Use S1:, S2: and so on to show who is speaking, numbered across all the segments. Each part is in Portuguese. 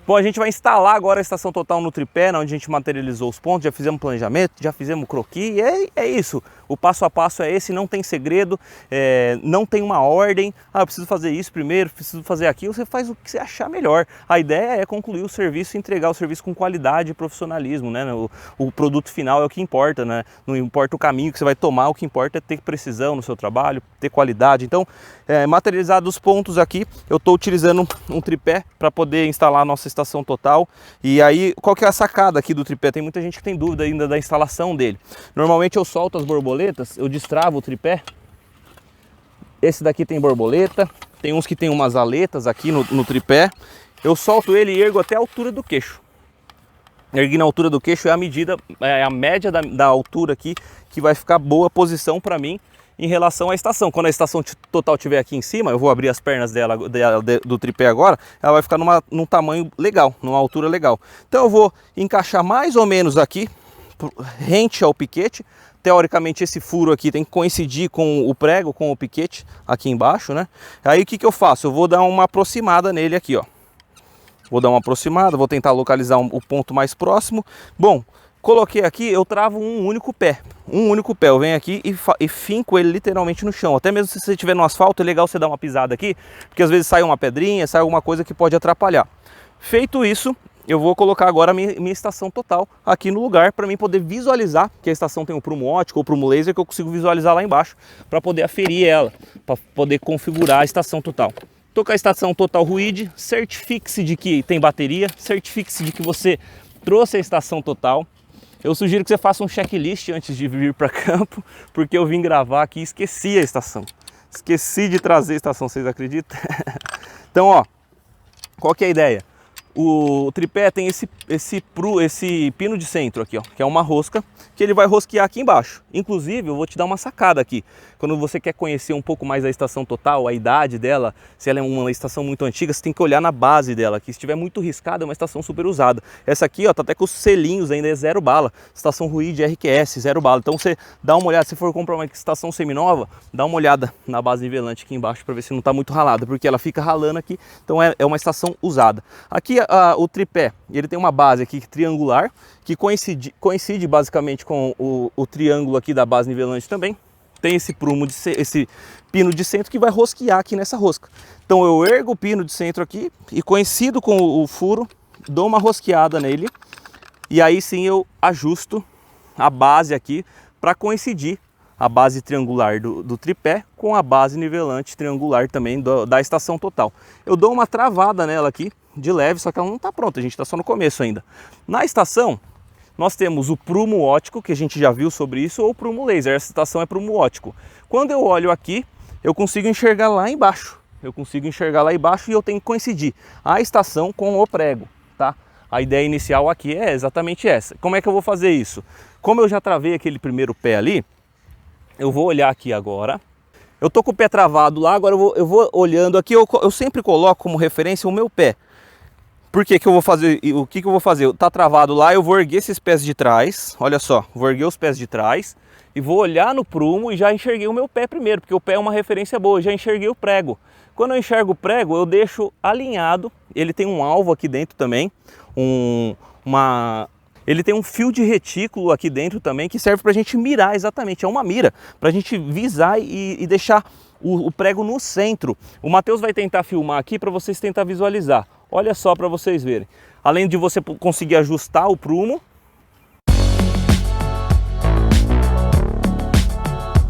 S1: Bom, a gente vai instalar agora a estação total no tripé, onde a gente materializou os pontos, já fizemos planejamento, já fizemos croquis, e é isso. O passo a passo é esse, não tem segredo, não tem uma ordem. Ah, eu preciso fazer isso primeiro, preciso fazer aquilo, você faz o que você achar melhor. A ideia é concluir o serviço e entregar o serviço com qualidade e profissionalismo, né? O produto final é o que importa, né? Não importa o caminho que você vai tomar, o que importa é ter precisão no seu trabalho, ter qualidade. Então, materializados os pontos aqui, eu estou utilizando um tripé para poder instalar a nossa estação total. E aí, qual que é a sacada aqui do tripé? Tem muita gente que tem dúvida ainda da instalação dele. Normalmente eu solto as borboletas, eu destravo o tripé. Esse daqui tem borboleta, tem uns que tem umas aletas aqui no tripé. Eu solto ele e ergo até a altura do queixo. Ergui na altura do queixo é a medida, é a média da altura aqui, que vai ficar boa posição para mim em relação à estação. Quando a estação total estiver aqui em cima, eu vou abrir as pernas dela, do tripé agora, ela vai ficar num tamanho legal, numa altura legal. Então eu vou encaixar mais ou menos aqui, rente ao piquete. Teoricamente esse furo aqui tem que coincidir com o prego, com o piquete aqui embaixo, né? Aí o que eu faço? Eu vou dar uma aproximada nele aqui, ó. Vou dar uma aproximada, vou tentar localizar o ponto mais próximo. Bom, coloquei aqui, eu travo um único pé. Eu venho aqui e finco ele literalmente no chão. Até mesmo se você estiver no asfalto, é legal você dar uma pisada aqui, porque às vezes sai uma pedrinha, sai alguma coisa que pode atrapalhar. Feito isso, eu vou colocar agora a minha estação total aqui no lugar para mim poder visualizar, que a estação tem um prumo óptico ou prumo laser que eu consigo visualizar lá embaixo para poder aferir ela, para poder configurar a estação total. Estou com a estação total RUID, certifique-se de que tem bateria, certifique-se de que você trouxe a estação total. Eu sugiro que você faça um checklist antes de vir para campo, porque eu vim gravar aqui e esqueci a estação. Esqueci de trazer a estação, vocês acreditam? Então, ó, qual que é a ideia? O tripé tem esse pino de centro aqui, ó, que é uma rosca, que ele vai rosquear aqui embaixo. Inclusive, eu vou te dar uma sacada aqui. Quando você quer conhecer um pouco mais da estação total, a idade dela, se ela é uma estação muito antiga, você tem que olhar na base dela, que se estiver muito riscada, é uma estação super usada. Essa aqui, ó, tá até com os selinhos ainda, é 0 bala. Estação RUID RQS, 0 bala. Então você dá uma olhada, se for comprar uma estação seminova, dá uma olhada na base nivelante aqui embaixo para ver se não tá muito ralada, porque ela fica ralando aqui, então é uma estação usada. Aqui o tripé, ele tem uma base aqui triangular, que coincide basicamente com o triângulo aqui da base nivelante também. Tem esse pino de centro que vai rosquear aqui nessa rosca. Então eu ergo o pino de centro aqui e coincido com o furo, dou uma rosqueada nele e aí sim eu ajusto a base aqui para coincidir a base triangular do tripé com a base nivelante triangular também da estação total. Eu dou uma travada nela aqui de leve, só que ela não está pronta, a gente está só no começo ainda. Na estação nós temos o prumo óptico, que a gente já viu sobre isso, ou o prumo laser. Essa estação é prumo óptico. Quando eu olho aqui, eu consigo enxergar lá embaixo. E eu tenho que coincidir a estação com o prego, tá? A ideia inicial aqui é exatamente essa. Como é que eu vou fazer isso? Como eu já travei aquele primeiro pé ali, eu vou olhar aqui agora. Eu tô com o pé travado lá, agora eu vou olhando aqui, eu sempre coloco como referência o meu pé. Por que eu vou fazer? O que eu vou fazer? Tá travado lá, eu vou erguer esses pés de trás. Olha só, vou erguer os pés de trás e vou olhar no prumo e já enxerguei o meu pé primeiro, porque o pé é uma referência boa, já enxerguei o prego. Quando eu enxergo o prego, eu deixo alinhado. Ele tem um alvo aqui dentro também, ele tem um fio de retículo aqui dentro também que serve para a gente mirar exatamente, é uma mira, para a gente visar e deixar o prego no centro. O Matheus vai tentar filmar aqui para vocês tentar visualizar. Olha só para vocês verem. Além de você conseguir ajustar o prumo,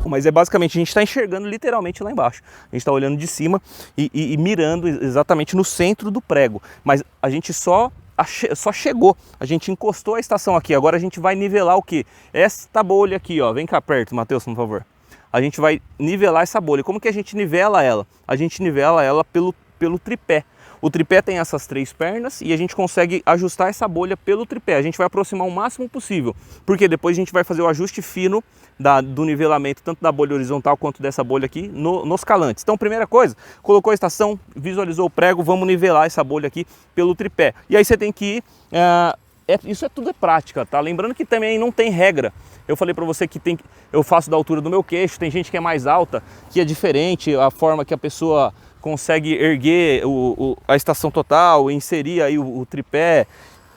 S1: mas basicamente a gente está enxergando literalmente lá embaixo. A gente está olhando de cima e mirando exatamente no centro do prego. Mas a gente só chegou, a gente encostou a estação aqui. Agora a gente vai nivelar o que? Esta bolha aqui, ó. Vem cá perto, Matheus, por favor. A gente vai nivelar essa bolha. Como que a gente nivela ela? A gente nivela ela pelo tripé. O tripé tem essas 3 pernas e a gente consegue ajustar essa bolha pelo tripé. A gente vai aproximar o máximo possível, porque depois a gente vai fazer o ajuste fino do nivelamento, tanto da bolha horizontal quanto dessa bolha aqui, nos calantes. Então, primeira coisa, colocou a estação, visualizou o prego, vamos nivelar essa bolha aqui pelo tripé. E aí você tem que ir... isso tudo é prática, tá? Lembrando que também não tem regra. Eu falei para você que eu faço da altura do meu queixo, tem gente que é mais alta, que é diferente, a forma que a pessoa consegue erguer a estação total, inserir aí o tripé.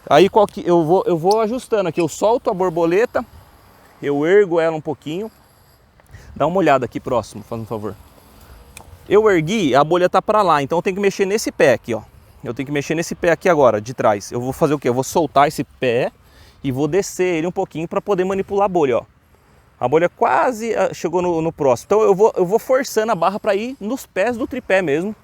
S1: Aí eu vou ajustando aqui, eu solto a borboleta, eu ergo ela um pouquinho. Dá uma olhada aqui próximo, faz um favor. Eu ergui, a bolha tá para lá, então eu tenho que mexer nesse pé aqui, ó. Eu tenho que mexer nesse pé aqui agora, de trás. Eu vou fazer o quê? Eu vou soltar esse pé e vou descer ele um pouquinho para poder manipular a bolha, ó. A bolha quase chegou no próximo. Então eu vou forçando a barra para ir nos pés do tripé mesmo.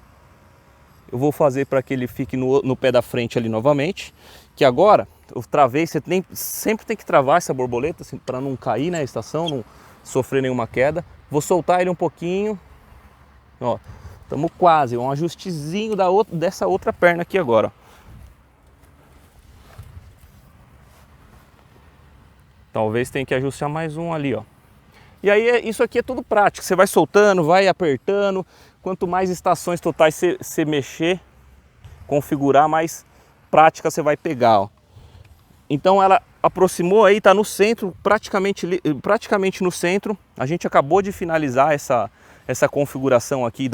S1: Eu vou fazer para que ele fique no pé da frente ali novamente. Que agora, eu travei, sempre tem que travar essa borboleta assim, para não cair, né, a estação, não sofrer nenhuma queda. Vou soltar ele um pouquinho. Ó, estamos quase, um ajustezinho dessa outra perna aqui agora. Talvez tenha que ajustar mais um ali, ó. E aí isso aqui é tudo prático, você vai soltando, vai apertando. Quanto mais estações totais você mexer, configurar, mais prática você vai pegar, ó. Então ela aproximou aí, tá no centro, praticamente no centro. A gente acabou de finalizar essa configuração aqui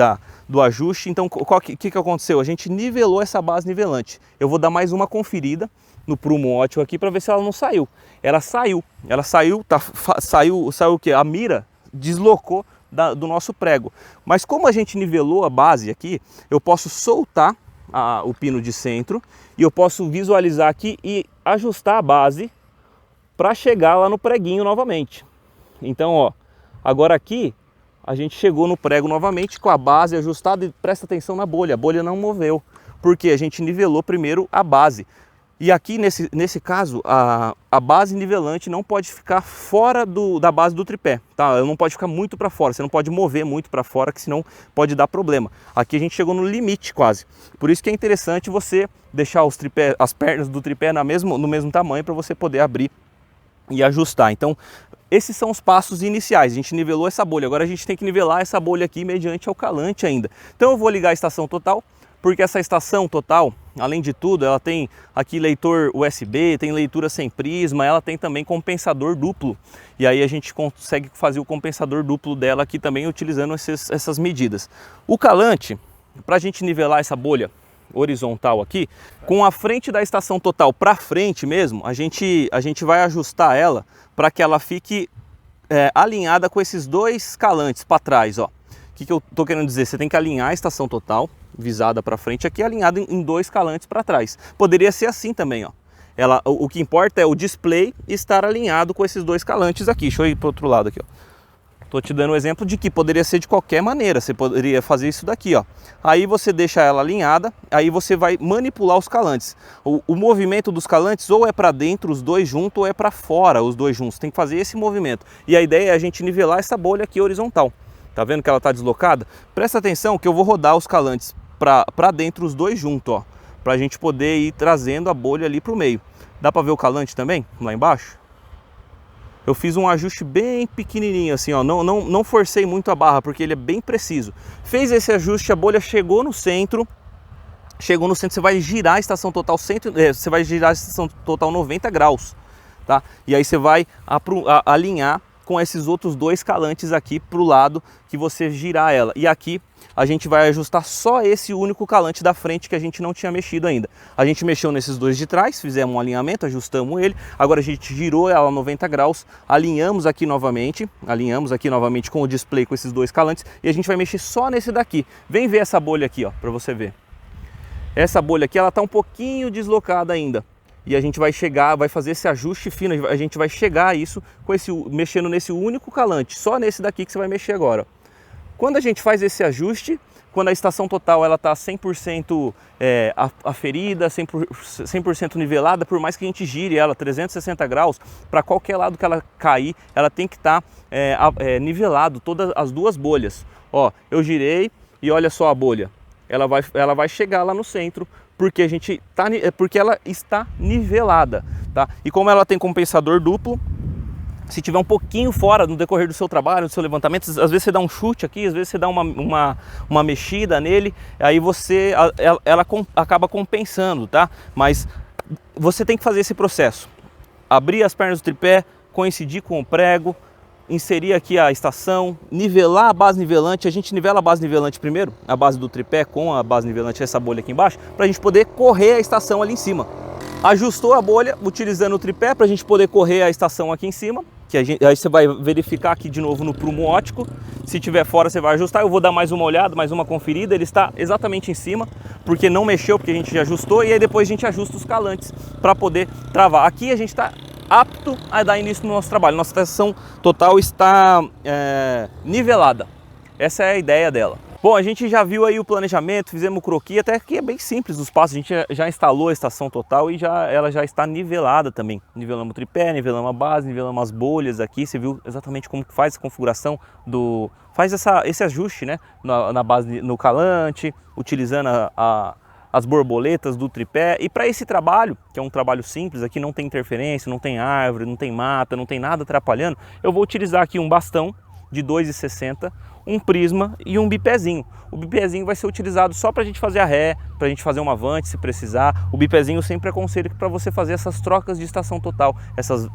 S1: do ajuste. Então o que aconteceu? A gente nivelou essa base nivelante. Eu vou dar mais uma conferida no prumo ótico aqui para ver se ela não saiu. Ela saiu, saiu o que? A mira deslocou do nosso prego. Mas como a gente nivelou a base aqui, eu posso soltar o pino de centro e eu posso visualizar aqui e ajustar a base para chegar lá no preguinho novamente. Então, ó, agora aqui a gente chegou no prego novamente com a base ajustada e presta atenção na bolha. A bolha não moveu, porque a gente nivelou primeiro a base. E aqui nesse caso, a base nivelante não pode ficar fora da base do tripé, tá? Ela não pode ficar muito para fora, você não pode mover muito para fora, que senão pode dar problema. Aqui a gente chegou no limite quase. Por isso que é interessante você deixar as pernas do tripé no mesmo tamanho para você poder abrir e ajustar. Então, esses são os passos iniciais. A gente nivelou essa bolha, agora a gente tem que nivelar essa bolha aqui mediante ao calante ainda. Então eu vou ligar a estação total, porque essa estação total, além de tudo, ela tem aqui leitor USB, tem leitura sem prisma, ela tem também compensador duplo. E aí a gente consegue fazer o compensador duplo dela aqui também utilizando essas medidas. O calante, para a gente nivelar essa bolha horizontal aqui, com a frente da estação total para frente mesmo, a gente vai ajustar ela para que ela fique alinhada com esses dois calantes para trás, ó. O que eu estou querendo dizer? Você tem que alinhar a estação total, visada para frente aqui, alinhada em dois calantes para trás. Poderia ser assim também, ó. O que importa é o display estar alinhado com esses dois calantes aqui. Deixa eu ir para o outro lado aqui, ó. Estou te dando um exemplo de que poderia ser de qualquer maneira. Você poderia fazer isso daqui, ó. Aí você deixa ela alinhada, aí você vai manipular os calantes. O movimento dos calantes ou é para dentro os dois juntos ou é para fora os dois juntos. Tem que fazer esse movimento. E a ideia é a gente nivelar essa bolha aqui horizontal. Tá vendo que ela está deslocada? Presta atenção que eu vou rodar os calantes para dentro os dois juntos, ó, para a gente poder ir trazendo a bolha ali para o meio. Dá para ver o calante também lá embaixo? Eu fiz um ajuste bem pequenininho assim, ó, não forcei muito a barra porque ele é bem preciso. Fez esse ajuste, a bolha chegou no centro, você vai girar a estação total você vai girar a estação total 90 graus, tá? E aí você vai alinhar com esses outros dois calantes aqui para o lado que você girar ela. E aqui a gente vai ajustar só esse único calante da frente que a gente não tinha mexido ainda. A gente mexeu nesses dois de trás, fizemos um alinhamento, ajustamos ele. Agora a gente girou ela 90 graus, alinhamos aqui novamente com o display com esses dois calantes e a gente vai mexer só nesse daqui. Vem ver essa bolha aqui, ó, para você ver. Essa bolha aqui, ela tá um pouquinho deslocada ainda. E a gente vai fazer esse ajuste fino, a gente vai chegar a isso mexendo nesse único calante, só nesse daqui que você vai mexer agora. Quando a gente faz esse ajuste, quando a estação total ela está 100% aferida, 100% nivelada, por mais que a gente gire ela 360 graus, para qualquer lado que ela cair, ela tem que estar nivelado, todas as duas bolhas. Ó, eu girei e olha só a bolha, ela vai chegar lá no centro, porque ela está nivelada, tá? E como ela tem compensador duplo, se tiver um pouquinho fora no decorrer do seu trabalho, do seu levantamento, às vezes você dá um chute aqui, às vezes você dá uma mexida nele, aí ela acaba compensando, tá? Mas você tem que fazer esse processo, abrir as pernas do tripé, coincidir com o prego, inserir aqui a estação, nivelar a base nivelante. A gente nivela a base nivelante primeiro, a base do tripé com a base nivelante, essa bolha aqui embaixo, para a gente poder correr a estação ali em cima. Ajustou a bolha utilizando o tripé para a gente poder correr a estação aqui em cima, que aí você vai verificar aqui de novo no prumo óptico. Se tiver fora você vai ajustar, eu vou dar mais uma olhada, mais uma conferida. Ele está exatamente em cima, porque não mexeu, porque a gente já ajustou, e aí depois a gente ajusta os calantes para poder travar. Aqui a gente está apto a dar início no nosso trabalho. Nossa estação total está nivelada. Essa é a ideia dela. Bom, a gente já viu aí o planejamento, fizemos o croquis, até que é bem simples os passos. A gente já instalou a estação total e ela já está nivelada também. Nivelamos o tripé, nivelamos a base, nivelamos as bolhas aqui. Você viu exatamente como faz a configuração faz esse ajuste, né, na base, no calante, utilizando as borboletas do tripé. E para esse trabalho, que é um trabalho simples, aqui não tem interferência, não tem árvore, não tem mata, não tem nada atrapalhando, eu vou utilizar aqui um bastão de 2,60, um prisma e um bipézinho. O bipézinho vai ser utilizado só para a gente fazer a ré, para a gente fazer uma avante se precisar. O bipézinho eu sempre aconselho para você fazer essas trocas de estação total, essas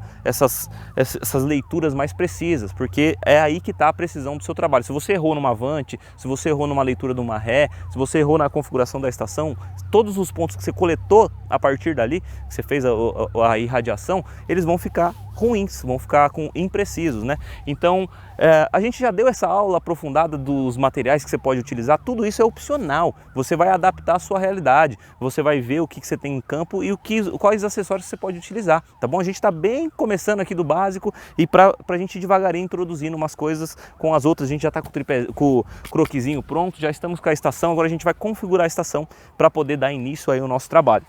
S1: leituras mais precisas, porque é aí que está a precisão do seu trabalho. Se você errou numa avante, se você errou numa leitura de uma ré, se você errou na configuração da estação, todos os pontos que você coletou a partir dali, que você fez a irradiação, eles vão ficar ruins, vão ficar imprecisos, né? Então, a gente já deu essa aula aprofundada dos materiais que você pode utilizar. Tudo isso é opcional, você vai adaptar a sua realidade, você vai ver o que você tem em campo e quais acessórios você pode utilizar, tá bom? A gente está bem começando aqui do básico e para a gente devagarinho introduzindo umas coisas com as outras. A gente já está com o croquisinho pronto, já estamos com a estação, agora a gente vai configurar a estação para poder dar início aí ao nosso trabalho.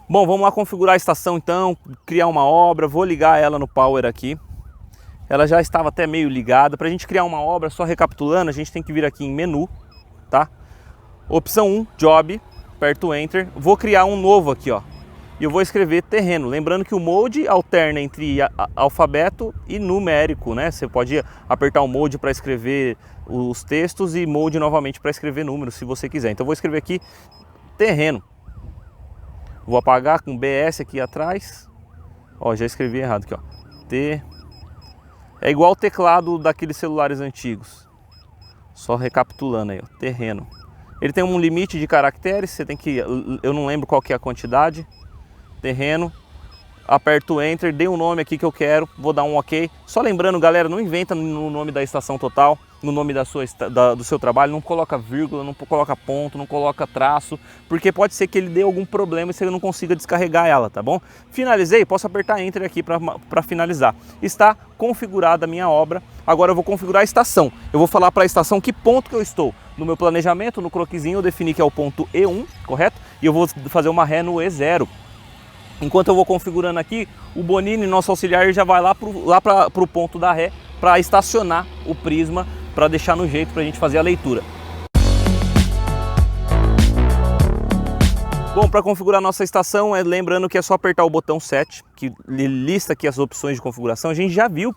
S1: Bom, vamos lá configurar a estação então, criar uma obra. Vou ligar ela no power aqui. Ela já estava até meio ligada. Para a gente criar uma obra, só recapitulando, a gente tem que vir aqui em menu, tá? Opção 1, Job, aperto Enter. Vou criar um novo aqui, ó. E eu vou escrever terreno. Lembrando que o Mode alterna entre alfabeto e numérico, né? Você pode apertar o Mode para escrever os textos e Mode novamente para escrever números, se você quiser. Então eu vou escrever aqui terreno. Vou apagar com BS aqui atrás. Ó, já escrevi errado aqui, ó. É igual o teclado daqueles celulares antigos. Só recapitulando aí, ó. Terreno. Ele tem um limite de caracteres, você tem que... Eu não lembro qual que é a quantidade. Terreno. Aperto o Enter, dei um nome aqui que eu quero, vou dar um OK. Só lembrando, galera, não inventa no nome da estação total, no nome do seu trabalho, não coloca vírgula, não coloca ponto, não coloca traço, porque pode ser que ele dê algum problema e você não consiga descarregar ela, tá bom? Finalizei, posso apertar Enter aqui para finalizar. Está configurada a minha obra, agora eu vou configurar a estação. Eu vou falar para a estação que ponto que eu estou. No meu planejamento, no croquisinho, eu defini que é o ponto E1, correto? E eu vou fazer uma ré no E0. Enquanto eu vou configurando aqui, o Bonini, nosso auxiliar, já vai lá para o ponto da ré para estacionar o prisma, para deixar no jeito para a gente fazer a leitura. Bom, para configurar a nossa estação, lembrando que é só apertar o botão Set, que lista aqui as opções de configuração. A gente já viu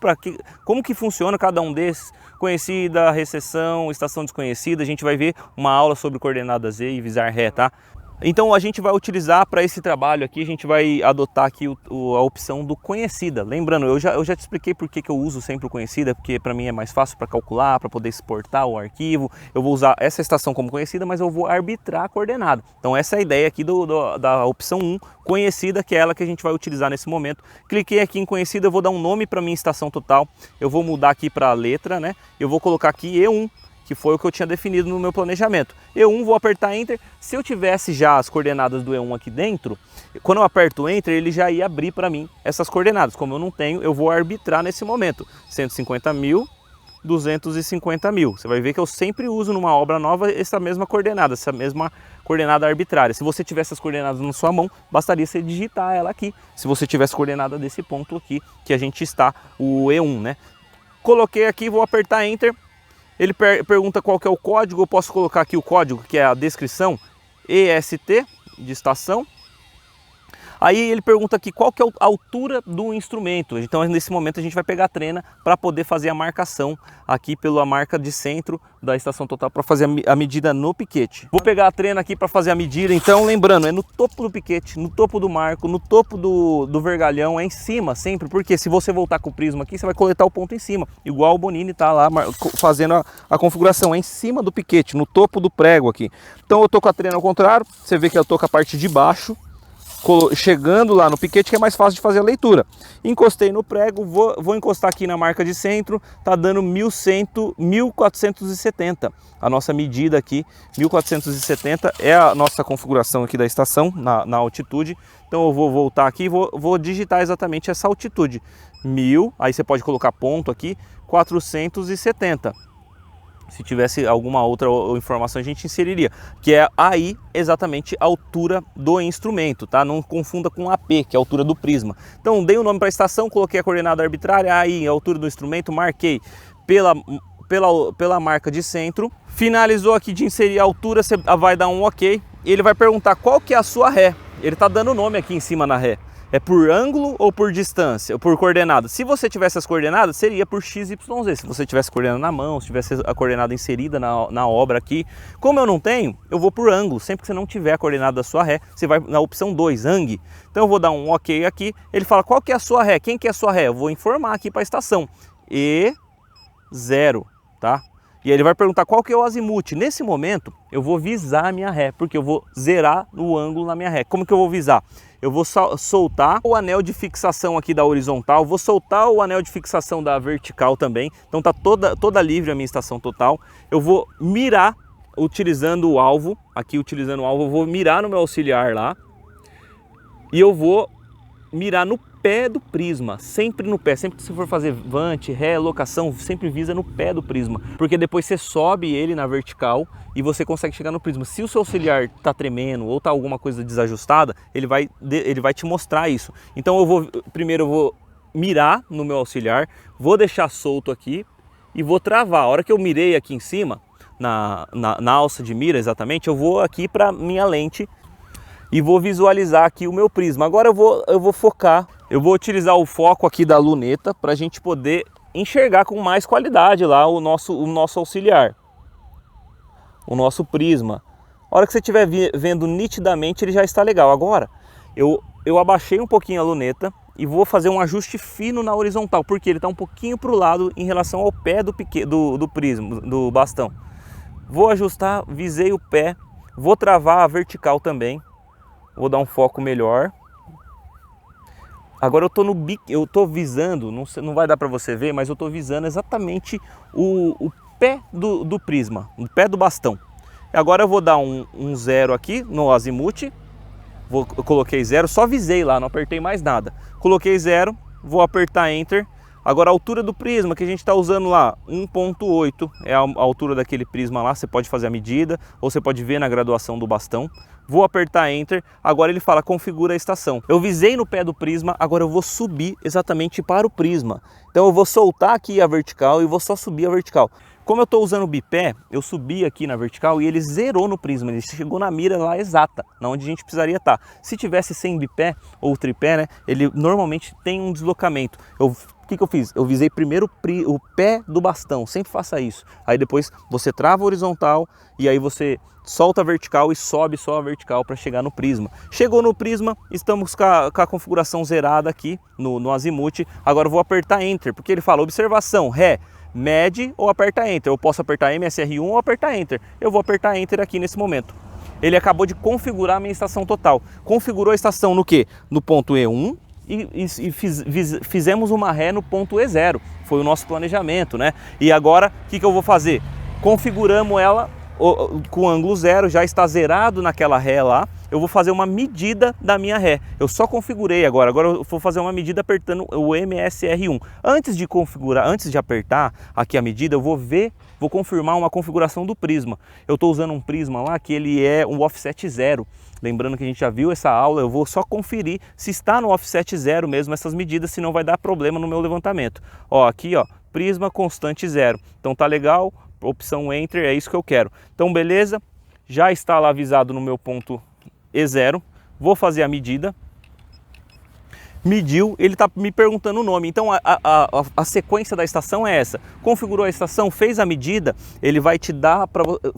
S1: como que funciona cada um desses. Conhecida, recessão, estação desconhecida. A gente vai ver uma aula sobre coordenadas Z e visar ré, tá? Então a gente vai utilizar para esse trabalho aqui, a gente vai adotar aqui a opção do conhecida. Lembrando, eu já te expliquei por que eu uso sempre o conhecida, porque para mim é mais fácil para calcular, para poder exportar o arquivo. Eu vou usar essa estação como conhecida, mas eu vou arbitrar a coordenada. Então essa é a ideia aqui da opção 1, conhecida, que é ela que a gente vai utilizar nesse momento. Cliquei aqui em conhecida, eu vou dar um nome para minha estação total. Eu vou mudar aqui para a letra, né? Eu vou colocar aqui E1. Que foi o que eu tinha definido no meu planejamento. E1, vou apertar Enter. Se eu tivesse já as coordenadas do E1 aqui dentro, quando eu aperto Enter, ele já ia abrir para mim essas coordenadas. Como eu não tenho, eu vou arbitrar nesse momento. 150.000, 250.000. Você vai ver que eu sempre uso numa obra nova essa mesma coordenada arbitrária. Se você tivesse as coordenadas na sua mão, bastaria você digitar ela aqui. Se você tivesse coordenada desse ponto aqui, que a gente está, o E1, né? Coloquei aqui, vou apertar Enter. Ele pergunta qual que é o código, eu posso colocar aqui o código, que é a descrição, EST, de estação. Aí ele pergunta aqui qual que é a altura do instrumento. Então nesse momento a gente vai pegar a trena para poder fazer a marcação aqui pela marca de centro da estação total para fazer a medida no piquete. Vou pegar a trena aqui para fazer a medida, então lembrando, é no topo do piquete, no topo do marco, no topo do vergalhão, é em cima sempre, porque se você voltar com o prisma aqui, você vai coletar o ponto em cima, igual o Bonini tá lá fazendo a configuração, é em cima do piquete, no topo do prego aqui. Então eu tô com a trena ao contrário, você vê que eu tô com a parte de baixo, chegando lá no piquete, que é mais fácil de fazer a leitura. Encostei no prego, vou encostar aqui na marca de centro, tá dando 1470. A nossa medida aqui, 1470, é a nossa configuração aqui da estação, na altitude. Então eu vou voltar aqui e vou digitar exatamente essa altitude. 1000, aí você pode colocar ponto aqui, 470. Se tivesse alguma outra informação a gente inseriria, que é aí exatamente a altura do instrumento, tá? Não confunda com AP, que é a altura do prisma. Então dei o nome para a estação, coloquei a coordenada arbitrária, aí a altura do instrumento, marquei pela marca de centro. Finalizou aqui de inserir a altura, você vai dar um OK. E ele vai perguntar qual que é a sua ré. Ele está dando o nome aqui em cima na ré. É por ângulo ou por distância, ou por coordenada? Se você tivesse as coordenadas, seria por x, y, z. Se você tivesse coordenada na mão, se tivesse a coordenada inserida na obra aqui. Como eu não tenho, eu vou por ângulo. Sempre que você não tiver a coordenada da sua ré, você vai na opção 2, ANG. Então eu vou dar um OK aqui. Ele fala, qual que é a sua ré? Quem que é a sua ré? Eu vou informar aqui para a estação. E0, tá? E aí ele vai perguntar qual que é o azimuth. Nesse momento, eu vou visar a minha ré, porque eu vou zerar o ângulo na minha ré. Como que eu vou visar? Eu vou soltar o anel de fixação aqui da horizontal, vou soltar o anel de fixação da vertical também. Então tá toda livre a minha estação total. Eu vou mirar utilizando o alvo, aqui utilizando o alvo, eu vou mirar no meu auxiliar lá. E eu vou mirar no pé do prisma, sempre no pé. Sempre que você for fazer vante, ré, locação, sempre visa no pé do prisma, porque depois você sobe ele na vertical e você consegue chegar no prisma. Se o seu auxiliar tá tremendo ou tá alguma coisa desajustada, ele vai te mostrar isso. Então primeiro eu vou mirar no meu auxiliar, vou deixar solto aqui e vou travar. A hora que eu mirei aqui em cima, na alça de mira exatamente, eu vou aqui para minha lente e vou visualizar aqui o meu prisma. Agora eu vou focar, eu vou utilizar o foco aqui da luneta para a gente poder enxergar com mais qualidade lá o nosso auxiliar, o nosso prisma. A hora que você estiver vendo nitidamente, ele já está legal. Agora eu abaixei um pouquinho a luneta e vou fazer um ajuste fino na horizontal, porque ele está um pouquinho para o lado em relação ao pé do prisma, do bastão. Vou ajustar, visei o pé, vou travar a vertical também. Vou dar um foco melhor. Agora eu tô visando, não vai dar para você ver, mas eu tô visando exatamente o pé do prisma, o pé do bastão. Agora eu vou dar um 0 aqui no azimuth. Eu coloquei 0, só visei lá, não apertei mais nada. Coloquei 0, vou apertar Enter. Agora a altura do prisma que a gente está usando lá, 1.8, é a altura daquele prisma lá. Você pode fazer a medida ou você pode ver na graduação do bastão. Vou apertar Enter, agora ele fala configura a estação. Eu visei no pé do prisma, agora eu vou subir exatamente para o prisma. Então eu vou soltar aqui a vertical e vou só subir a vertical. Como eu estou usando o bipé, eu subi aqui na vertical e ele zerou no prisma, ele chegou na mira lá exata, na onde a gente precisaria estar. Se tivesse sem bipé ou tripé, né, ele normalmente tem um deslocamento. O que eu fiz? Eu visei primeiro o pé do bastão, sempre faça isso. Aí depois você trava a horizontal e aí você solta a vertical e sobe só a vertical para chegar no prisma. Chegou no prisma, estamos com a configuração zerada aqui no azimuth. Agora eu vou apertar Enter, porque ele fala observação, ré, mede ou aperta Enter. Eu posso apertar MSR1 ou apertar Enter. Eu vou apertar Enter aqui nesse momento. Ele acabou de configurar a minha estação total. Configurou a estação no quê? No ponto E1 e fizemos uma ré no ponto E0. Foi o nosso planejamento, né? E agora, o que eu vou fazer? Configuramos ela com ângulo 0, já está zerado naquela ré lá. Eu vou fazer uma medida da minha ré. Eu só configurei agora eu vou fazer uma medida apertando o MSR1. Antes de configurar, antes de apertar aqui a medida, eu vou confirmar uma configuração do prisma. Eu estou usando um prisma lá que ele é um offset 0. Lembrando que a gente já viu essa aula, eu vou só conferir se está no offset 0 mesmo essas medidas, senão vai dar problema no meu levantamento. Ó, aqui ó, prisma constante 0. Então tá legal, opção Enter, é isso que eu quero. Então beleza, já está lá avisado no meu ponto E0, vou fazer a medida. mediu, ele está me perguntando o nome. Então a sequência da estação é essa. Configurou a estação, fez a medida, ele vai te dar,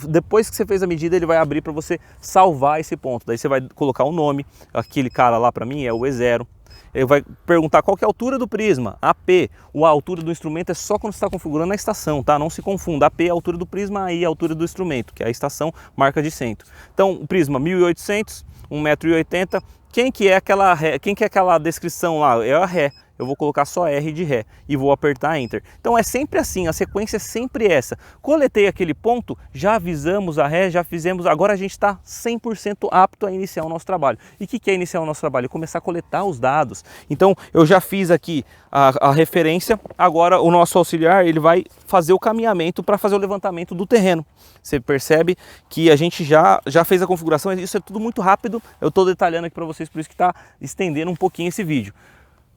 S1: depois que você fez a medida, ele vai abrir para você salvar esse ponto. Daí você vai colocar o nome, aquele cara lá para mim é o E0. Ele vai perguntar qual que é a altura do prisma, AP. A altura do instrumento é só quando você está configurando a estação, tá? Não se confunda, AP é a altura do prisma, aí é a altura do instrumento, que é a estação, marca de centro. Então, o prisma 1800, 1,80 m. Quem que é aquela descrição lá? É a ré. Eu vou colocar só R de ré e vou apertar Enter. Então é sempre assim, a sequência é sempre essa. Coletei aquele ponto, já avisamos a ré, já fizemos, agora a gente está 100% apto a iniciar o nosso trabalho. E o que é iniciar o nosso trabalho? Começar a coletar os dados. Então eu já fiz aqui a referência, agora o nosso auxiliar ele vai fazer o caminhamento para fazer o levantamento do terreno. Você percebe que a gente já fez a configuração, isso é tudo muito rápido, eu estou detalhando aqui para vocês, por isso que está estendendo um pouquinho esse vídeo.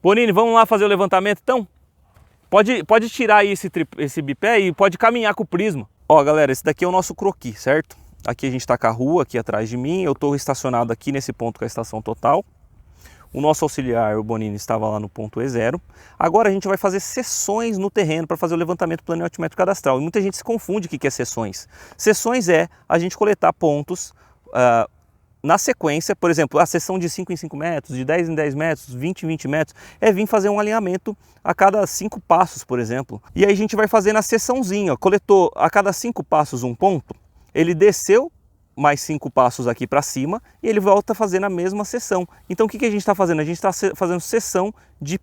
S1: Bonini, vamos lá fazer o levantamento então? Pode tirar aí esse bipé e pode caminhar com o prisma. Ó galera, esse daqui é o nosso croquis, certo? Aqui a gente está com a rua aqui atrás de mim, eu estou estacionado aqui nesse ponto com a estação total. O nosso auxiliar, o Bonini, estava lá no ponto E0. Agora a gente vai fazer sessões no terreno para fazer o levantamento plano e altimétrico cadastral. E muita gente se confunde o que é sessões. Sessões é a gente coletar pontos na sequência, por exemplo, a sessão de 5 em 5 metros, de 10 em 10 metros, 20 em 20 metros, é vir fazer um alinhamento a cada 5 passos, por exemplo. E aí a gente vai fazer na sessãozinha, ó, coletou a cada 5 passos um ponto, ele desceu mais 5 passos aqui para cima e ele volta a fazer na mesma sessão. Então o que a gente está fazendo? A gente está fazendo sessão de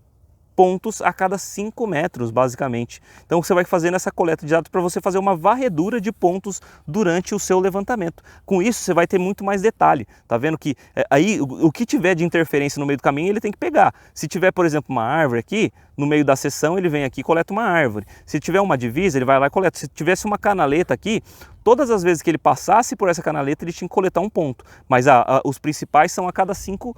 S1: pontos a cada 5 metros, basicamente. Então você vai fazendo essa coleta de dados para você fazer uma varredura de pontos durante o seu levantamento. Com isso você vai ter muito mais detalhe. Tá vendo que aí o que tiver de interferência no meio do caminho ele tem que pegar. Se tiver, por exemplo, uma árvore aqui, no meio da seção ele vem aqui e coleta uma árvore. Se tiver uma divisa, ele vai lá e coleta. Se tivesse uma canaleta aqui, todas as vezes que ele passasse por essa canaleta, ele tinha que coletar um ponto. Mas os principais são a cada 5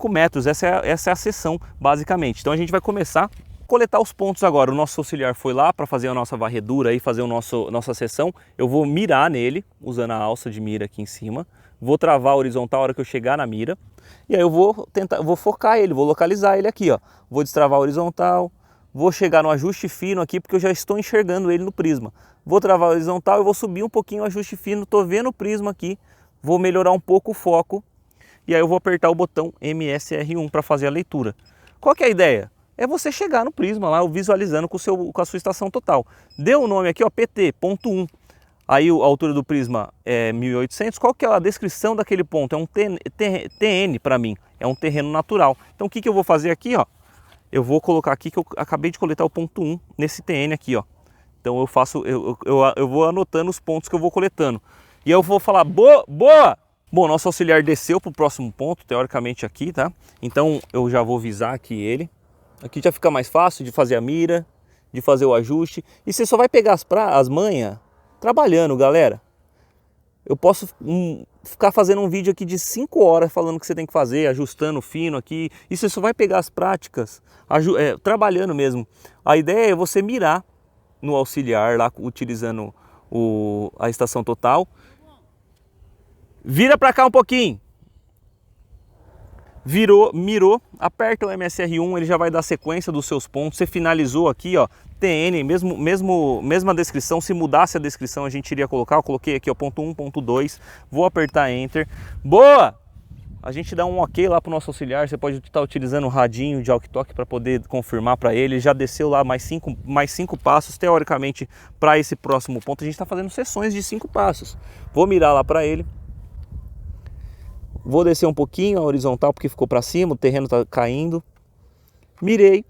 S1: metros. Essa é a seção, basicamente. Então a gente vai começar a coletar os pontos agora. O nosso auxiliar foi lá para fazer a nossa varredura e fazer nossa seção. Eu vou mirar nele, usando a alça de mira aqui em cima. Vou travar a horizontal a hora que eu chegar na mira. E aí eu vou focar ele, vou localizar ele aqui, ó. Vou destravar a horizontal. Vou chegar no ajuste fino aqui, porque eu já estou enxergando ele no prisma. Vou travar a horizontal e vou subir um pouquinho o ajuste fino, estou vendo o prisma aqui. Vou melhorar um pouco o foco. E aí eu vou apertar o botão MSR1 para fazer a leitura. Qual que é a ideia? É você chegar no prisma lá, visualizando com a sua estação total. Deu o nome aqui, ó, PT, ponto 1. Aí a altura do prisma é 1800. Qual que é a descrição daquele ponto? É um TN para mim, é um terreno natural. Então o que eu vou fazer aqui, ó? Eu vou colocar aqui que eu acabei de coletar o ponto 1 nesse TN aqui, ó. Então eu vou anotando os pontos que eu vou coletando. E eu vou falar, boa! Bom, nosso auxiliar desceu para o próximo ponto, teoricamente aqui, tá? Então eu já vou visar aqui ele. Aqui já fica mais fácil de fazer a mira, de fazer o ajuste. E você só vai pegar as manhas trabalhando, galera. Eu posso ficar fazendo um vídeo aqui de 5 horas falando o que você tem que fazer, ajustando fino aqui. E você só vai pegar as práticas trabalhando mesmo. A ideia é você mirar no auxiliar lá, utilizando a estação total. Vira para cá um pouquinho. Mirou, aperta o MSR1, ele já vai dar sequência dos seus pontos. Você finalizou aqui, ó, TN, mesma descrição. Se mudasse a descrição a gente iria colocar. Eu coloquei aqui, ó, ponto 1, ponto 2. Vou apertar Enter. Boa! A gente dá um ok lá para o nosso auxiliar. Você pode estar utilizando o radinho de walkie-talkie para poder confirmar para ele. Ele já desceu lá mais 5 passos, teoricamente, para esse próximo ponto. A gente está fazendo sessões de 5 passos. Vou mirar lá para ele. Vou descer um pouquinho a horizontal porque ficou para cima, o terreno está caindo. Mirei.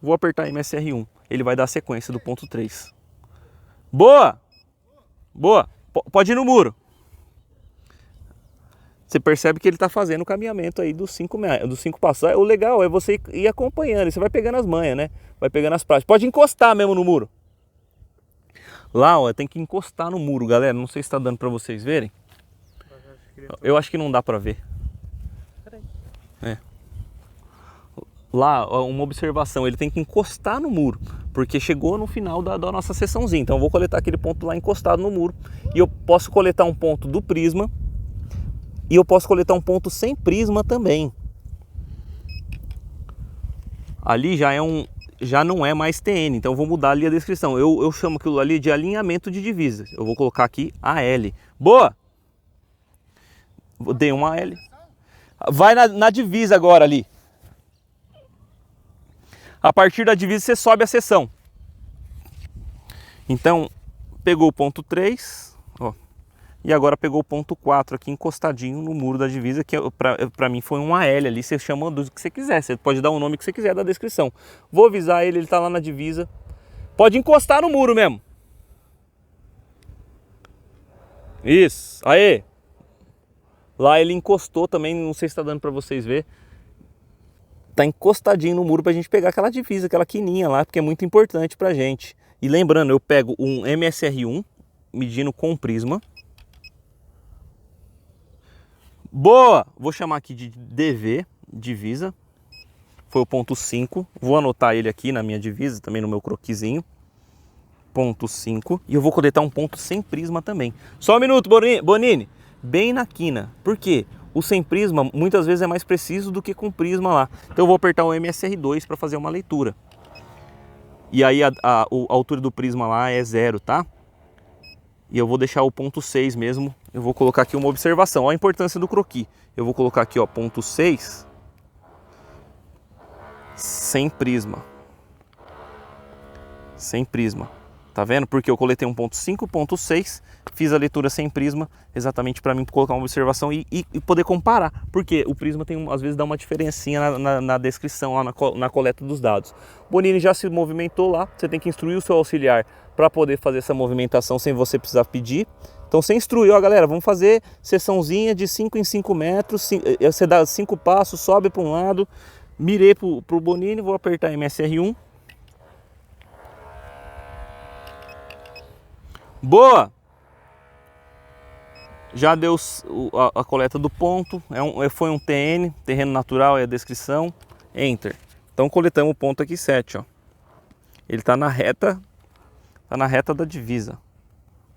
S1: Vou apertar MSR1. Ele vai dar a sequência do ponto 3. Boa! Boa! Pode ir no muro. Você percebe que ele está fazendo o caminhamento aí dos 5 passos. O legal é você ir acompanhando. Você vai pegando as manhas, né? Vai pegando as práticas. Pode encostar mesmo no muro. Lá, ó, tem que encostar no muro, galera. Não sei se está dando para vocês verem. Eu acho que não dá para ver. É. Lá, uma observação, ele tem que encostar no muro, porque chegou no final da nossa sessãozinha. Então eu vou coletar aquele ponto lá encostado no muro. E eu posso coletar um ponto do prisma. E eu posso coletar um ponto sem prisma também. Ali já não é mais TN, então eu vou mudar ali a descrição. Eu chamo aquilo ali de alinhamento de divisa. Eu vou colocar aqui AL. Boa! Dei uma AL. Vai na divisa agora ali. A partir da divisa você sobe a seção. Então, pegou o ponto 3, ó, e agora pegou o ponto 4 aqui encostadinho no muro da divisa, que pra mim foi um AL ali, você chama do que você quiser, você pode dar o nome que você quiser da descrição. Vou avisar ele tá lá na divisa. Pode encostar no muro mesmo. Isso, aê! Lá ele encostou também, não sei se tá dando pra vocês ver. Tá encostadinho no muro pra gente pegar aquela divisa, aquela quininha lá, porque é muito importante pra gente. E lembrando, eu pego um MSR1, medindo com prisma. Boa! Vou chamar aqui de DV, divisa. Foi o ponto 5. Vou anotar ele aqui na minha divisa, também no meu croquisinho. Ponto 5. E eu vou coletar um ponto sem prisma também. Só um minuto, Bonini. Bem na quina. Por quê? O sem prisma muitas vezes é mais preciso do que com prisma lá. Então eu vou apertar o MSR2 para fazer uma leitura. E aí a altura do prisma lá é 0, tá? E eu vou deixar o ponto 6 mesmo. Eu vou colocar aqui uma observação. Olha a importância do croqui. Eu vou colocar aqui, ó, ponto 6 sem prisma. Sem prisma. Tá vendo? Porque eu coletei um ponto 5, ponto 6, fiz a leitura sem prisma, exatamente para mim colocar uma observação e poder comparar. Porque o prisma tem, às vezes dá uma diferencinha na descrição, lá na coleta dos dados. O Bonini já se movimentou lá, você tem que instruir o seu auxiliar para poder fazer essa movimentação sem você precisar pedir. Então você instruiu, ó galera, vamos fazer sessãozinha de 5 em 5 metros, você dá 5 passos, sobe para um lado, mirei pro Bonini, vou apertar MSR1. Boa! Já deu a coleta do ponto, foi um TN, terreno natural, é a descrição, Enter. Então coletamos o ponto aqui 7, ó. Ele tá na reta da divisa.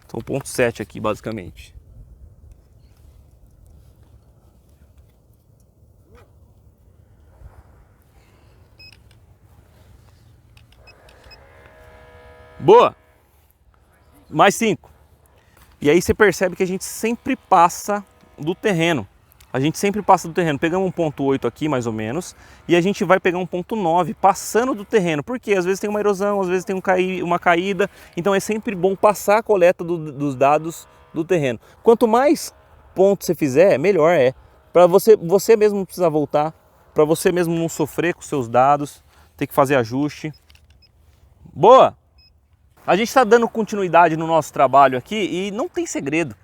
S1: Então o ponto 7 aqui, basicamente. Boa! Mais 5. E aí você percebe que a gente sempre passa do terreno. A gente sempre passa do terreno. Pegamos um ponto 8 aqui, mais ou menos, e a gente vai pegar um ponto 9, passando do terreno. Porque às vezes tem uma erosão, às vezes tem uma caída. Então é sempre bom passar a coleta dos dados do terreno. Quanto mais pontos você fizer, melhor é. Para você mesmo não precisar voltar, para você mesmo não sofrer com seus dados, ter que fazer ajuste. Boa! A gente está dando continuidade no nosso trabalho aqui e não tem segredo.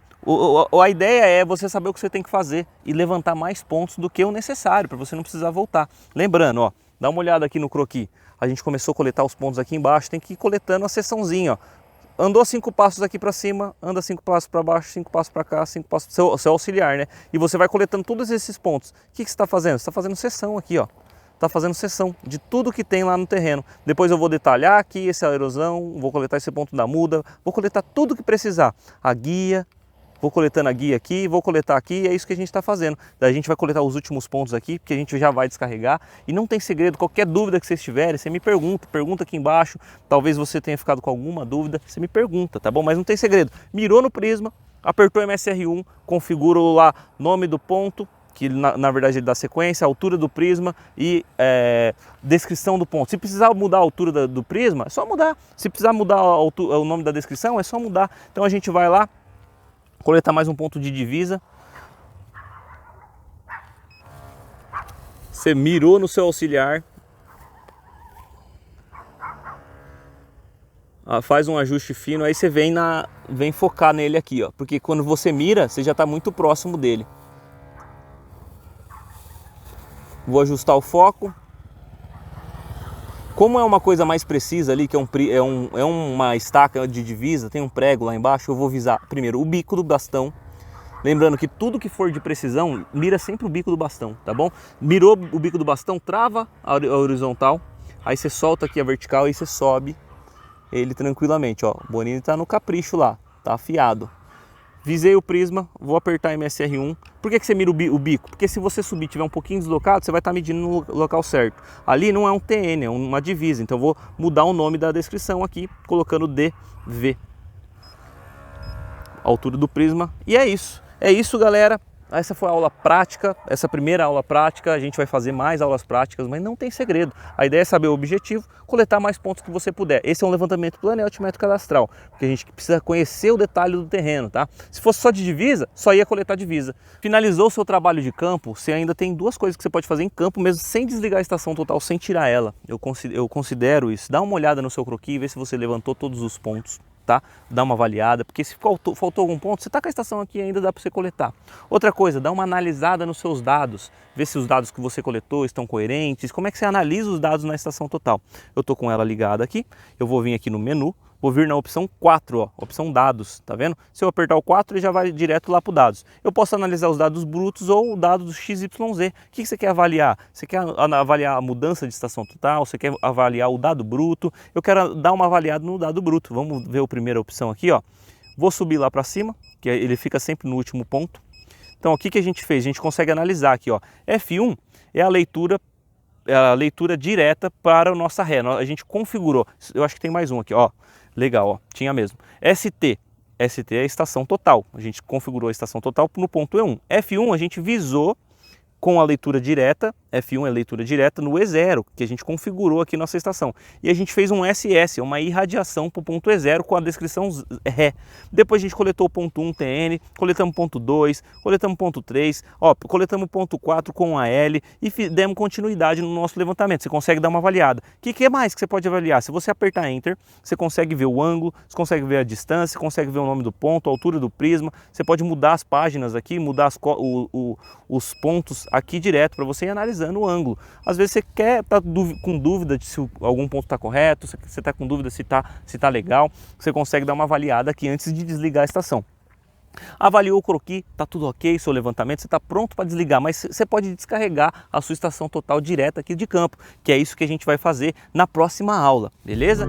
S1: A ideia é você saber o que você tem que fazer e levantar mais pontos do que o necessário, para você não precisar voltar. Lembrando, ó, dá uma olhada aqui no croquis. A gente começou a coletar os pontos aqui embaixo, tem que ir coletando a seçãozinha, ó. Andou 5 passos aqui para cima, anda 5 passos para baixo, 5 passos para cá, 5 passos, seu auxiliar, né? E você vai coletando todos esses pontos. O que você está fazendo? Você está fazendo seção aqui, ó. Está fazendo seção de tudo que tem lá no terreno. Depois eu vou detalhar aqui essa erosão, vou coletar esse ponto da muda, vou coletar tudo que precisar. A guia, vou coletando a guia aqui, vou coletar aqui, é isso que a gente está fazendo. Daí a gente vai coletar os últimos pontos aqui, porque a gente já vai descarregar. E não tem segredo, qualquer dúvida que vocês tiverem, você me pergunta aqui embaixo. Talvez você tenha ficado com alguma dúvida, você me pergunta, tá bom? Mas não tem segredo. Mirou no prisma, apertou MSR1, configurou lá nome do ponto, que na verdade ele dá sequência, altura do prisma e descrição do ponto. Se precisar mudar a altura do prisma, é só mudar. Se precisar mudar o nome da descrição, é só mudar. Então a gente vai lá, coletar mais um ponto de divisa. Você mirou no seu auxiliar. Faz um ajuste fino, aí você vem focar nele aqui, ó. Porque quando você mira, você já está muito próximo dele. Vou ajustar o foco. Como é uma coisa mais precisa ali, que é uma estaca de divisa, tem um prego lá embaixo, eu vou visar primeiro o bico do bastão. Lembrando que tudo que for de precisão, mira sempre o bico do bastão, tá bom? Mirou o bico do bastão, trava a horizontal, aí você solta aqui a vertical e você sobe ele tranquilamente, ó. O Bonini tá no capricho lá, tá afiado. visei o prisma, vou apertar MSR1. Por que você mira o bico? Porque se você subir e estiver um pouquinho deslocado, você vai estar medindo no local certo. Ali não é um TN, é uma divisa, então eu vou mudar o nome da descrição aqui, colocando DV. Altura do prisma, e é isso. É isso, galera. Essa foi a aula prática, essa primeira aula prática. A gente vai fazer mais aulas práticas, mas não tem segredo. A ideia é saber o objetivo, coletar mais pontos que você puder. Esse é um levantamento plano e altimetro cadastral, porque a gente precisa conhecer o detalhe do terreno, tá? Se fosse só de divisa, só ia coletar divisa. Finalizou o seu trabalho de campo, você ainda tem duas coisas que você pode fazer em campo, mesmo sem desligar a estação total, sem tirar ela. Eu considero isso. Dá uma olhada no seu croquis, vê se você levantou todos os pontos. Tá? Dá uma avaliada, porque se faltou algum ponto, você está com a estação aqui ainda, dá para você coletar. Outra coisa, dá uma analisada nos seus dados, vê se os dados que você coletou estão coerentes, como é que você analisa os dados na estação total. Eu estou com ela ligada aqui, eu vou vir aqui no menu, vou vir na opção 4, ó, opção dados, tá vendo? Se eu apertar o 4, ele já vai direto lá para dados. Eu posso analisar os dados brutos ou o dado do XYZ. O que você quer avaliar? Você quer avaliar a mudança de estação total? Você quer avaliar o dado bruto? Eu quero dar uma avaliada no dado bruto. Vamos ver a primeira opção aqui, ó. Vou subir lá para cima, que ele fica sempre no último ponto. Então, o que a gente fez? A gente consegue analisar aqui, ó. F1 é a leitura direta para a nossa ré. A gente configurou. Eu acho que tem mais um aqui, ó. Legal, ó, tinha mesmo. ST é a estação total. A gente configurou a estação total no ponto E1. F1 a gente visou com a leitura direta, F1 é leitura direta no E0, que a gente configurou aqui nossa estação. E a gente fez um SS, uma irradiação para o ponto E0 com a descrição Ré. Depois a gente coletou o ponto 1 TN, coletamos ponto 2, coletamos ponto 3, ó, coletamos ponto 4 com AL e demos continuidade no nosso levantamento. Você consegue dar uma avaliada. O que mais que você pode avaliar? Se você apertar Enter, você consegue ver o ângulo, você consegue ver a distância, você consegue ver o nome do ponto, a altura do prisma, você pode mudar as páginas aqui, mudar os pontos aqui direto para você ir analisando o ângulo. Às vezes você quer estar com dúvida de se algum ponto está correto, você está com dúvida se tá legal, você consegue dar uma avaliada aqui antes de desligar a estação. Avaliou o croquis, está tudo ok, seu levantamento, você está pronto para desligar, mas você pode descarregar a sua estação total direta aqui de campo, que é isso que a gente vai fazer na próxima aula, beleza?